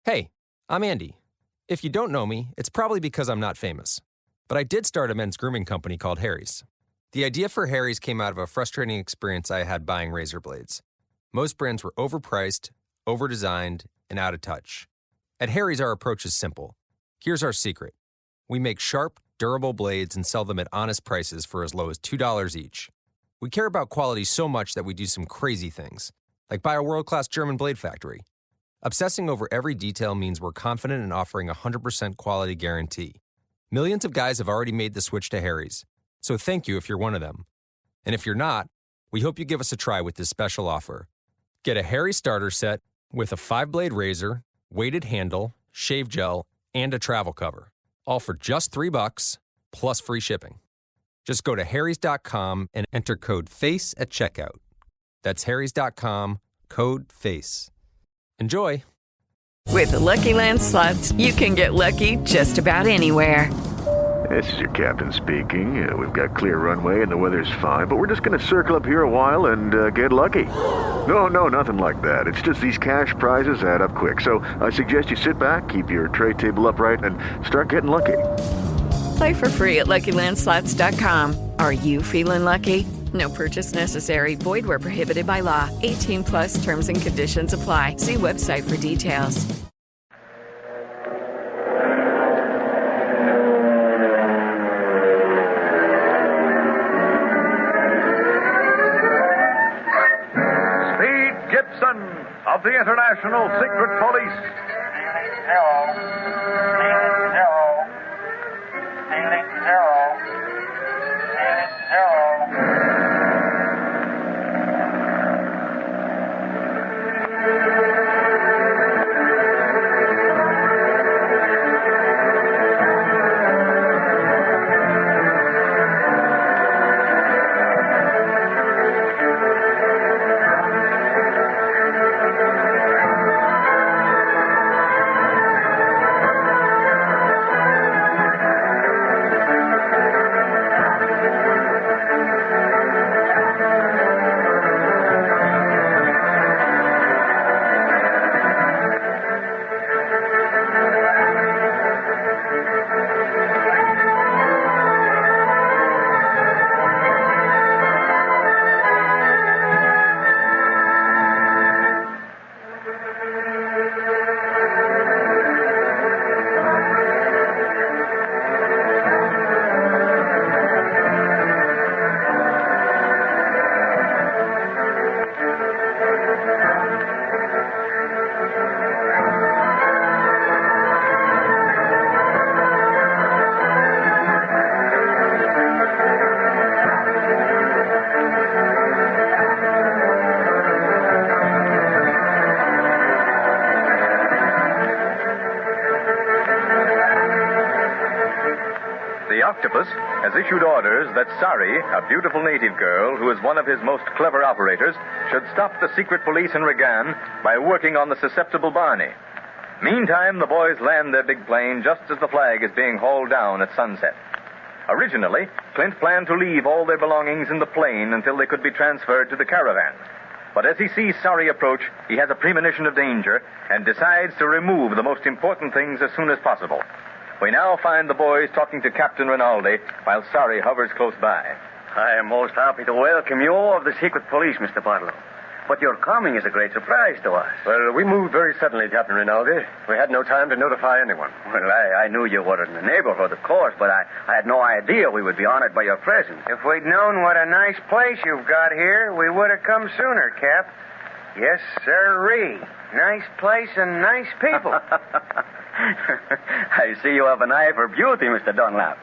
Hey, I'm Andy. If you don't know me, it's probably because I'm not famous. But I did start a men's grooming company called Harry's. The idea for Harry's came out of a frustrating experience I had buying razor blades. Most brands were overpriced, overdesigned, and out of touch. At Harry's, our approach is simple. Here's our secret. We make sharp, durable blades and sell them at honest prices for as low as $2 each. We care about quality so much that we do some crazy things, like buy a world-class German blade factory. Obsessing over every detail means we're confident in offering a 100% quality guarantee. Millions of guys have already made the switch to Harry's, so thank you if you're one of them. And if you're not, we hope you give us a try with this special offer. Get a Harry starter set with a 5-blade razor, weighted handle, shave gel, and a travel cover, all for just $3 plus free shipping. Just go to harrys.com and enter code FACE at checkout. That's harrys.com, code FACE. Enjoy! With the Lucky Land Slots, you can get lucky just about anywhere. This is your captain speaking. We've got clear runway and the weather's fine, but we're just going to circle up here a while and get lucky. No, nothing like that. It's just these cash prizes add up quick. So I suggest you sit back, keep your tray table upright, and start getting lucky. Play for free at LuckyLandSlots.com. Are you feeling lucky? No purchase necessary. Void where prohibited by law. 18 plus terms and conditions apply. See website for details. Speed Gibson of the International Secret Police. The Octopus has issued orders that Sari, a beautiful native girl who is one of his most clever operators, should stop the secret police in Regan by working on the susceptible Barney. Meantime, the boys land their big plane just as the flag is being hauled down at sunset. Originally, Clint planned to leave all their belongings in the plane until they could be transferred to the caravan. But as he sees Sari approach, he has a premonition of danger and decides to remove the most important things as soon as possible. We now find the boys talking to Captain Rinaldi while Sari hovers close by. I am most happy to welcome you all of the secret police, Mr. Barlow. But your coming is a great surprise to us. Well, we moved very suddenly, Captain Rinaldi. We had no time to notify anyone. Well, I knew you were in the neighborhood, of course, but I had no idea we would be honored by your presence. If we'd known what a nice place you've got here, we would have come sooner, Cap. Yes, sirree. Nice place and nice people. I see you have an eye for beauty, Mr. Dunlap.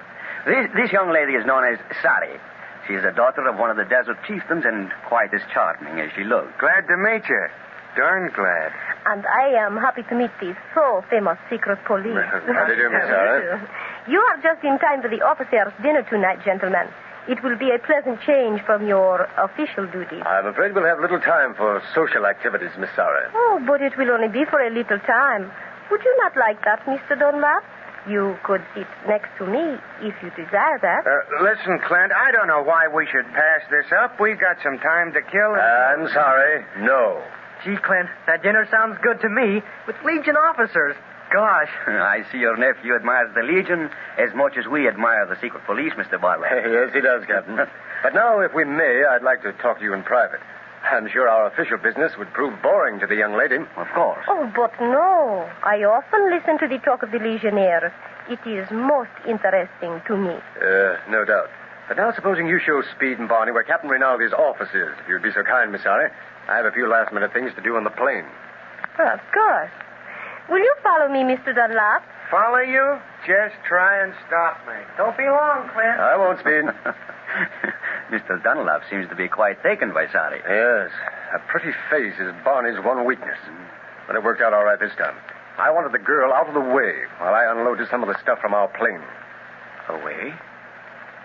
This young lady is known as Sari. She is the daughter of one of the desert chieftains and quite as charming as she looks. Glad to meet you. Darn glad. And I am happy to meet the so famous secret police. How do you do, Miss Sarah? You are just in time for the officers' dinner tonight, gentlemen. It will be a pleasant change from your official duties. I'm afraid we'll have little time for social activities, Miss Sarah. Oh, but it will only be for a little time. Would you not like that, Mr. Dunlap? You could sit next to me if you desire that. Listen, Clint, I don't know why we should pass this up. We've got some time to kill. I'm sorry. No. Gee, Clint, that dinner sounds good to me. With Legion officers. Gosh. I see your nephew admires the Legion as much as we admire the secret police, Mr. Barlow. Yes, he does, Captain. But now, if we may, I'd like to talk to you in private. I'm sure our official business would prove boring to the young lady. Of course. Oh, but no. I often listen to the talk of the Legionnaires. It is most interesting to me. No doubt. But now, supposing you show Speed and Barney where Captain Rinaldi's office is, if you'd be so kind, Miss Sari. I have a few last-minute things to do on the plane. Of course. Will you follow me, Mr. Dunlap? Follow you? Just try and stop me. Don't be long, Clint. I won't, Speed. Mr. Dunlap seems to be quite taken by Sari. Yes. A pretty face is Barney's one weakness. But it worked out all right this time. I wanted the girl out of the way while I unloaded some of the stuff from our plane. Away?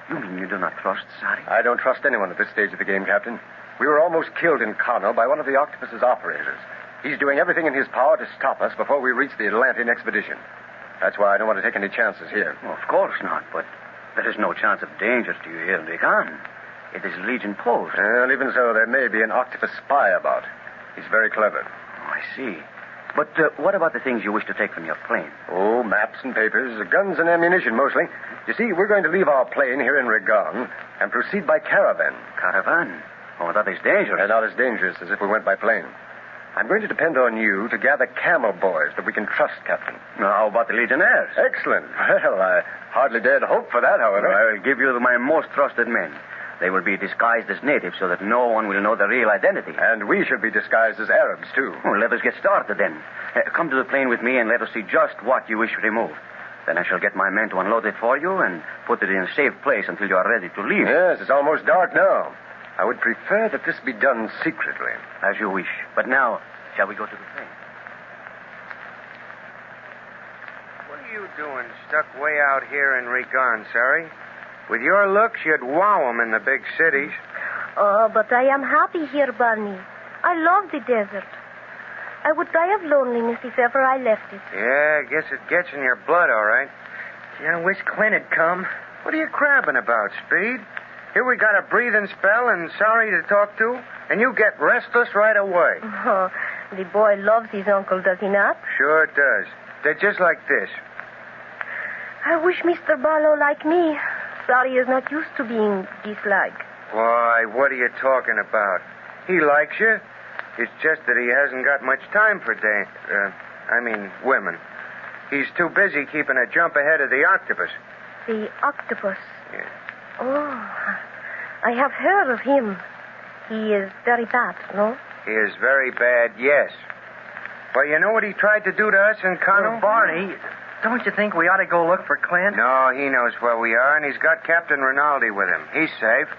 You mean you do not trust Sari? I don't trust anyone at this stage of the game, Captain. We were almost killed in Kano by one of the Octopus's operators. He's doing everything in his power to stop us before we reach the Atlantean expedition. That's why I don't want to take any chances here. Well, of course not, but there is no chance of danger to you here in Regan. It is Legion post. Well, even so, there may be an Octopus spy about. He's very clever. Oh, I see. But what about the things you wish to take from your plane? Oh, maps and papers, guns and ammunition mostly. You see, we're going to leave our plane here in Regan and proceed by caravan. Caravan? Oh, that is dangerous. Not as dangerous as if we went by plane. I'm going to depend on you to gather camel boys that we can trust, Captain. Now, how about the Legionnaires? Excellent. Well, I hardly dare to hope for that, however. I'll give you my most trusted men. They will be disguised as natives so that no one will know their real identity. And we should be disguised as Arabs, too. Well, let us get started, then. Come to the plane with me and let us see just what you wish removed. Then I shall get my men to unload it for you and put it in a safe place until you are ready to leave. Yes, it's almost dark now. I would prefer that this be done secretly. As you wish. But now, shall we go to the plane? What are you doing stuck way out here in Regan, Sari? With your looks, you'd wow 'em in the big cities. Oh, but I am happy here, Barney. I love the desert. I would die of loneliness if ever I left it. Yeah, I guess it gets in your blood, all right. Gee, I wish Clint had come. What are you crabbing about, Speed? Here we got a breathing spell and Sari to talk to, and you get restless right away. Oh, the boy loves his uncle, does he not? Sure does. They're just like this. I wish Mr. Barlow liked me. Sari is not used to being disliked. Why, what are you talking about? He likes you. It's just that he hasn't got much time for women. He's too busy keeping a jump ahead of the octopus. The octopus? Yeah. Oh, I have heard of him. He is very bad, no? He is very bad, yes. Well, you know what he tried to do to us in Kano? Barney, don't you think we ought to go look for Clint? No, he knows where we are, and he's got Captain Rinaldi with him. He's safe.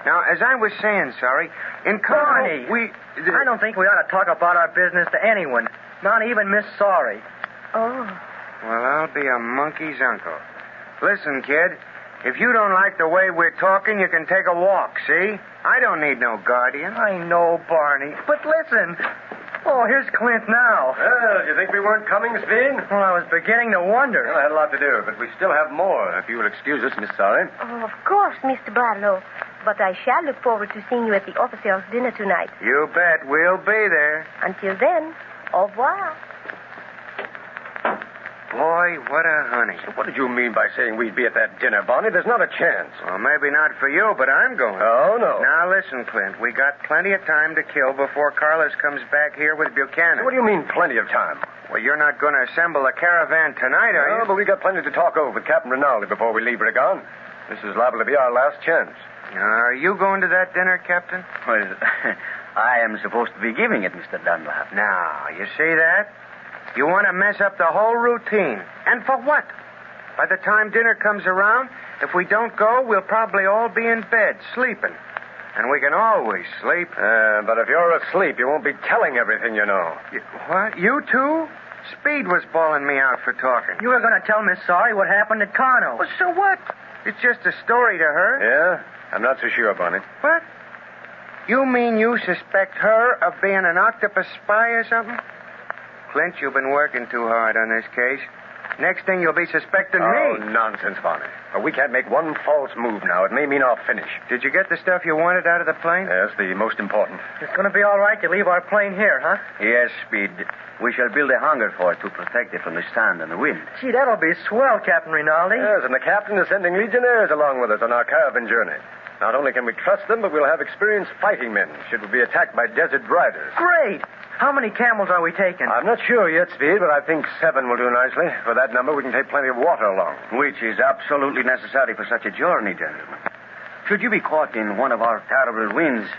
Now, as I was saying, sorry, in Kano, Barney, I don't think we ought to talk about our business to anyone, not even Miss Sorry. Oh. Well, I'll be a monkey's uncle. Listen, kid, if you don't like the way we're talking, you can take a walk, see? I don't need no guardian. I know, Barney, but listen. Oh, here's Clint now. Well, you think we weren't coming, Speed? Well, I was beginning to wonder. Well, I had a lot to do, but we still have more, if you will excuse us, Miss Sari. Oh, of course, Mr. Barlow. But I shall look forward to seeing you at the officers' dinner tonight. You bet. We'll be there. Until then, au revoir. Boy, what a honey. So what did you mean by saying we'd be at that dinner, Barney? There's not a chance. Well, maybe not for you, but I'm going. Oh, no. Now, listen, Clint. We got plenty of time to kill before Carlos comes back here with Buchanan. So what do you mean, plenty of time? Well, you're not going to assemble a caravan tonight, are you? No, but we got plenty to talk over with Captain Rinaldi before we leave Regan. This is liable to be our last chance. Are you going to that dinner, Captain? Well, I am supposed to be giving it, Mr. Dunlap. Now, you see that? You want to mess up the whole routine. And for what? By the time dinner comes around, if we don't go, we'll probably all be in bed, sleeping. And we can always sleep. But if you're asleep, you won't be telling everything you know. What? You too? Speed was bawling me out for talking. You were going to tell Miss Sorry what happened at Kano. Well, so what? It's just a story to her. Yeah? I'm not so sure, Barney. What? You mean you suspect her of being an octopus spy or something? Clint, you've been working too hard on this case. Next thing you'll be suspecting Oh, me. nonsense, Barney. But we can't make one false move now. It may mean our finish. Did you get the stuff you wanted out of the plane? Yes, the most important. It's going to be all right to leave our plane here, huh? Yes, Speed. We shall build a hangar for it to protect it from the sand and the wind. Gee, that'll be swell, Captain Rinaldi. Yes, and the captain is sending legionnaires along with us on our caravan journey. Not only can we trust them, but we'll have experienced fighting men should we be attacked by desert riders. Great. How many camels are we taking? I'm not sure yet, Speed, but I think 7 will do nicely. For that number, we can take plenty of water along. Which is absolutely necessary for such a journey, gentlemen. Should you be caught in one of our terrible winds,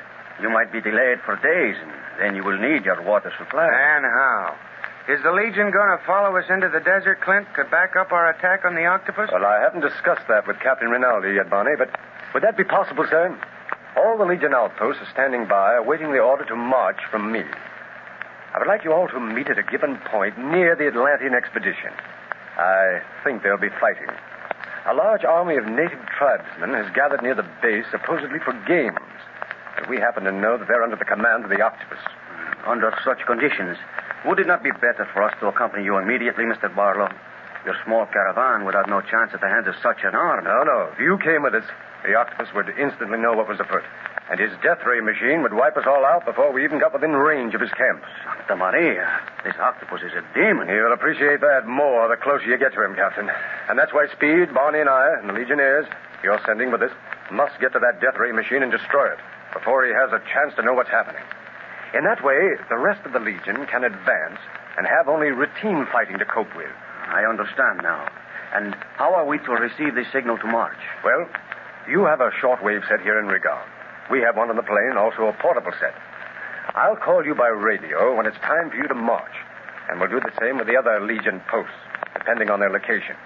you might be delayed for days, and then you will need your water supply. And how? Is the Legion going to follow us into the desert, Clint, to back up our attack on the Octopus? Well, I haven't discussed that with Captain Rinaldi yet, Barney, but would that be possible, sir? All the Legion outposts are standing by, awaiting the order to march from me. I would like you all to meet at a given point near the Atlantean expedition. I think they'll be fighting. A large army of native tribesmen has gathered near the base, supposedly for games. But we happen to know that they're under the command of the Octopus. Under such conditions, would it not be better for us to accompany you immediately, Mr. Barlow? Your small caravan would have no chance at the hands of such an army. No. If you came with us, the Octopus would instantly know what was afoot. And his death ray machine would wipe us all out before we even got within range of his camps. Santa Maria, this Octopus is a demon. You'll appreciate that more the closer you get to him, Captain. And that's why Speed, Barney, and I, and the Legionnaires you're sending with us, must get to that death ray machine and destroy it before he has a chance to know what's happening. In that way, the rest of the Legion can advance and have only routine fighting to cope with. I understand now. And how are we to receive this signal to march? Well, you have a shortwave set here in Rigon. We have one on the plane, also a portable set. I'll call you by radio when it's time for you to march, and we'll do the same with the other Legion posts, depending on their location.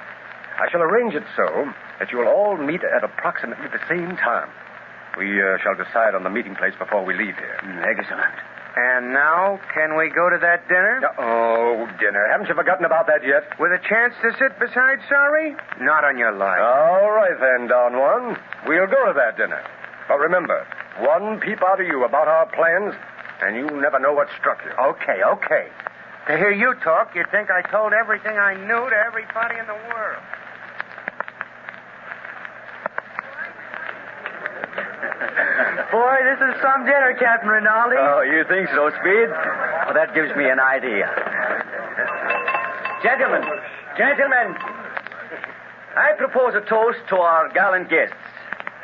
I shall arrange it so that you will all meet at approximately the same time. We shall decide on the meeting place before we leave here. Excellent. And now, can we go to that dinner? Oh, dinner. Haven't you forgotten about that yet? With a chance to sit beside Sorry? Not on your life. All right, then, Don Juan. We'll go to that dinner. But remember, one peep out of you about our plans, and you never know what struck you. Okay. To hear you talk, you'd think I told everything I knew to everybody in the world. Boy, this is some dinner, Captain Rinaldi. Oh, you think so, Speed? Well, that gives me an idea. Gentlemen, I propose a toast to our gallant guests,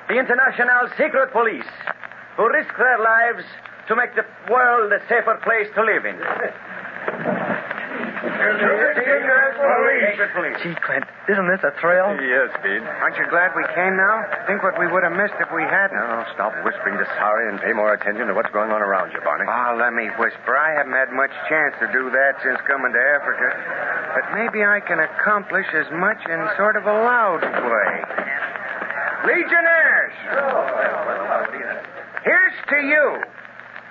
the International Secret Police, who risk their lives to make the world a safer place to live in. Gee, Clint, isn't this a thrill? Yes, Speed. Aren't you glad we came now? Think what we would have missed if we hadn't. Now, stop whispering to Sorry and pay more attention to what's going on around you, Barney. Oh, let me whisper. I haven't had much chance to do that since coming to Africa. But maybe I can accomplish as much in sort of a loud way. Legionnaires! Here's to you.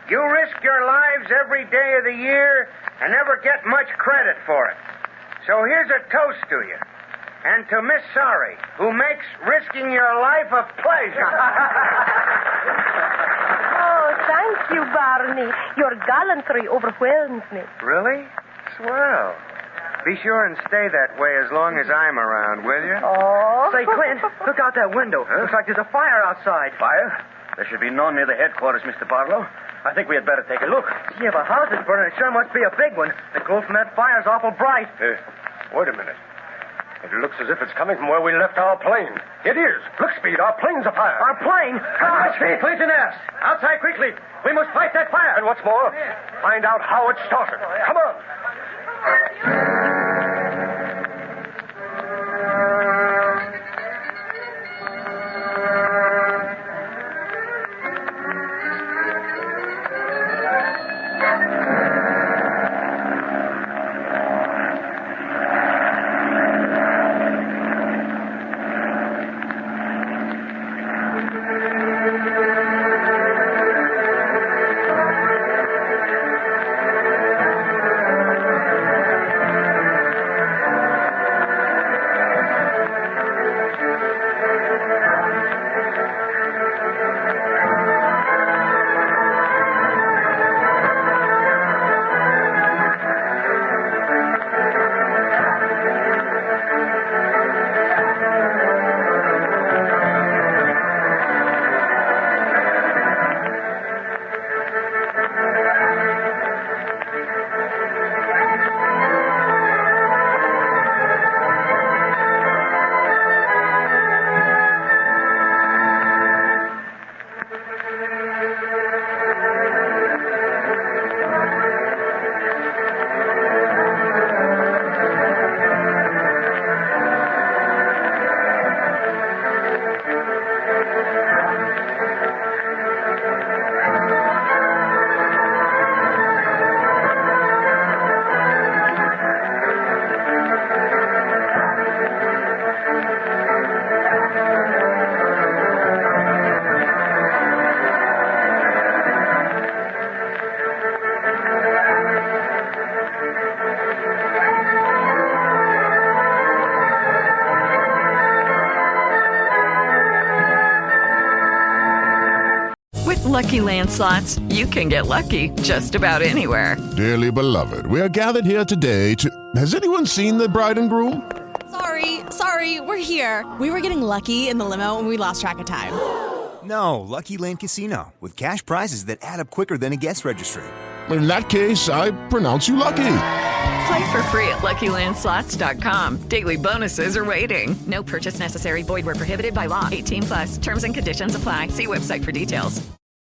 You risk your lives every day of the year and never get much credit for it. So here's a toast to you. And to Miss Sorry, who makes risking your life a pleasure. Oh, thank you, Barney. Your gallantry overwhelms me. Really? Swell. Be sure and stay that way as long as I'm around, will you? Oh. Say, Clint, look out that window. Looks like there's a fire outside. Fire? There should be none near the headquarters, Mr. Barlow. I think we had better take a look. Gee, if a house is burning, it sure must be a big one. The glow from that fire's awful bright. Wait a minute. It looks as if it's coming from where we left our plane. It is. Look, Speed, our plane's afire. Our plane? Come on, Speed, Legionnaires. Outside quickly. We must fight that fire. And what's more, find out how it started. Come on. Lucky Land Slots, you can get lucky just about anywhere. Dearly beloved, we are gathered here today to... Has anyone seen the bride and groom? Sorry, we're here. We were getting lucky in the limo and we lost track of time. No, Lucky Land Casino, with cash prizes that add up quicker than a guest registry. In that case, I pronounce you lucky. Play for free at LuckyLandSlots.com. Daily bonuses are waiting. No purchase necessary. Void where prohibited by law. 18+. Terms and conditions apply. See website for details.